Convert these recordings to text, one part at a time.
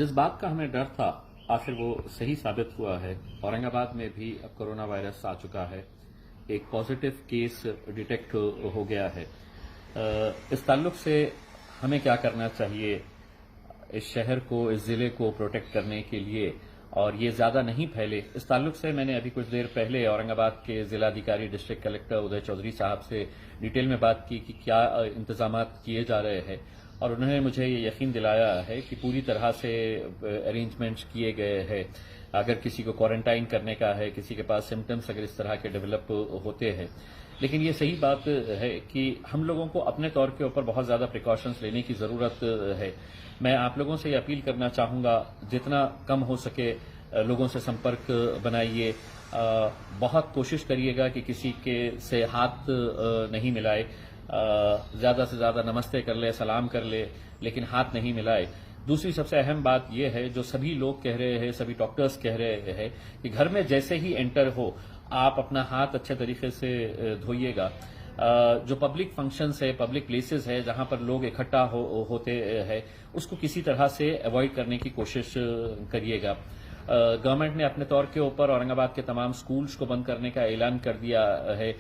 जिस बात का हमें डर था आखिर वो सही साबित हुआ है। औरंगाबाद में भी अब कोरोना वायरस आ चुका है। एक पॉजिटिव केस डिटेक्ट हो गया है। इस ताल्लुक से हमें क्या करना चाहिए इस शहर को, इस जिले को प्रोटेक्ट करने के लिए और ये ज्यादा नहीं फैले, इस ताल्लुक से मैंने अभी कुछ देर पहले औरंगाबाद के जिलाधिकारी डिस्ट्रिक्ट कलेक्टर उदय चौधरी साहब से डिटेल में बात की कि क्या इंतजाम किए जा रहे हैं और उन्होंने मुझे ये यकीन दिलाया है कि पूरी तरह से अरेंजमेंट्स किए गए हैं। अगर किसी को क्वारंटाइन करने का है, किसी के पास सिम्टम्स अगर इस तरह के डेवलप होते हैं, लेकिन ये सही बात है कि हम लोगों को अपने तौर के ऊपर बहुत ज्यादा प्रिकॉशंस लेने की जरूरत है। मैं आप लोगों से ये अपील करना चाहूंगा, जितना कम हो सके लोगों से संपर्क बनाइए। बहुत कोशिश करिएगा कि किसी के से हाथ नहीं मिलाए। ज्यादा से ज्यादा नमस्ते कर ले, सलाम कर ले, लेकिन हाथ नहीं मिलाए। दूसरी सबसे अहम बात यह है, जो सभी लोग कह रहे हैं, सभी डॉक्टर्स कह रहे हैं कि घर में जैसे ही एंटर हो आप अपना हाथ अच्छे तरीके से धोइएगा। जो पब्लिक फंक्शंस है, पब्लिक प्लेसेस है, जहां पर लोग इकट्ठा होते हैं, उसको किसी तरह से अवॉइड करने की कोशिश करिएगा। गवर्नमेंट ने अपने तौर के ऊपर औरंगाबाद के तमाम स्कूल्स को बंद करने का ऐलान कर दिया है।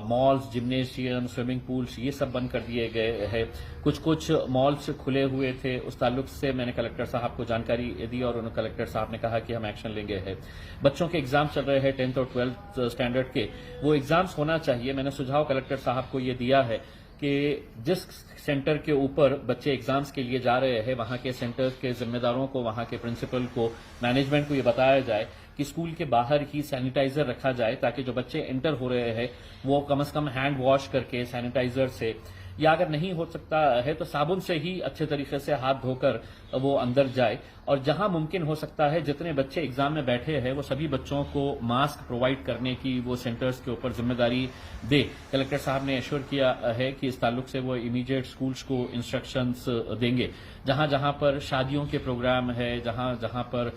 मॉल्स, जिम्नेशियम, स्विमिंग पूल्स ये सब बंद कर दिए गए हैं। कुछ मॉल्स खुले हुए थे, उस ताल्लुक से मैंने कलेक्टर साहब को जानकारी दी और उन्होंने कलेक्टर साहब ने कहा कि हम एक्शन लेंगे है। बच्चों के एग्जाम चल रहे हैं 10th और 12th स्टैंडर्ड के, वो एग्जाम्स होना चाहिए। मैंने सुझाव कलेक्टर साहब को ये दिया है कि जिस सेंटर के ऊपर बच्चे एग्जाम्स के लिए जा रहे हैं, वहां के सेंटर के जिम्मेदारों को, वहां के प्रिंसिपल को, मैनेजमेंट को ये बताया जाए कि स्कूल के बाहर ही सैनिटाइजर रखा जाए, ताकि जो बच्चे एंटर हो रहे हैं वो कम से कम हैंड वॉश करके सैनिटाइजर से, या अगर नहीं हो सकता है तो साबुन से ही अच्छे तरीके से हाथ धोकर वो अंदर जाए। और जहां मुमकिन हो सकता है, जितने बच्चे एग्जाम में बैठे हैं वो सभी बच्चों को मास्क प्रोवाइड करने की वो सेंटर्स के ऊपर जिम्मेदारी दे। कलेक्टर साहब ने एश्योर किया है कि इस ताल्लुक से वो इमीडिएट स्कूल्स को इंस्ट्रक्शंस देंगे। जहां जहां पर शादियों के प्रोग्राम है, जहां जहां पर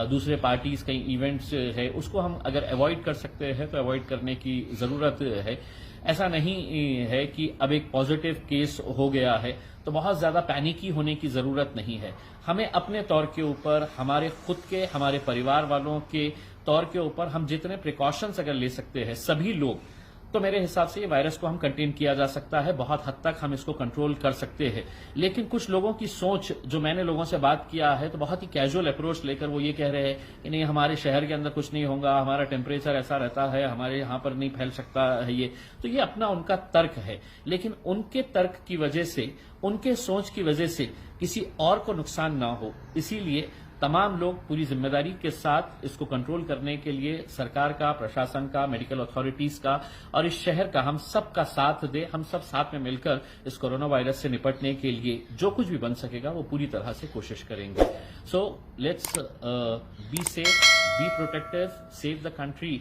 दूसरे पार्टीज, कई इवेंट्स है, उसको हम अगर अवॉइड कर सकते हैं तो अवॉइड करने की जरूरत है। ऐसा नहीं है कि अब एक पॉजिटिव केस हो गया है तो बहुत ज्यादा पैनिकी होने की जरूरत नहीं है। हमें अपने तौर के ऊपर, हमारे खुद के, हमारे परिवार वालों के तौर के ऊपर हम जितने प्रिकॉशंस अगर ले सकते हैं सभी लोग, तो मेरे हिसाब से ये वायरस को हम कंटेन किया जा सकता है। बहुत हद तक हम इसको कंट्रोल कर सकते हैं। लेकिन कुछ लोगों की सोच, जो मैंने लोगों से बात किया है, तो बहुत ही कैजुअल अप्रोच लेकर वो ये कह रहे हैं कि नहीं, हमारे शहर के अंदर कुछ नहीं होगा, हमारा टेम्परेचर ऐसा रहता है, हमारे यहां पर नहीं फैल सकता है ये। तो ये अपना उनका तर्क है, लेकिन उनके तर्क की वजह से, उनके सोच की वजह से किसी और को नुकसान ना हो, इसीलिए तमाम लोग पूरी जिम्मेदारी के साथ इसको कंट्रोल करने के लिए सरकार का, प्रशासन का, मेडिकल अथॉरिटीज का और इस शहर का, हम सब का साथ दे। हम सब साथ में मिलकर इस कोरोना वायरस से निपटने के लिए जो कुछ भी बन सकेगा वो पूरी तरह से कोशिश करेंगे। So let's be safe, be protective, save the country.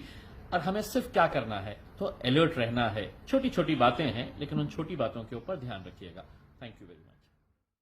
और हमें सिर्फ क्या करना है तो अलर्ट रहना है। छोटी छोटी बातें हैं, लेकिन उन छोटी बातों के ऊपर ध्यान रखिएगा। Thank you very much.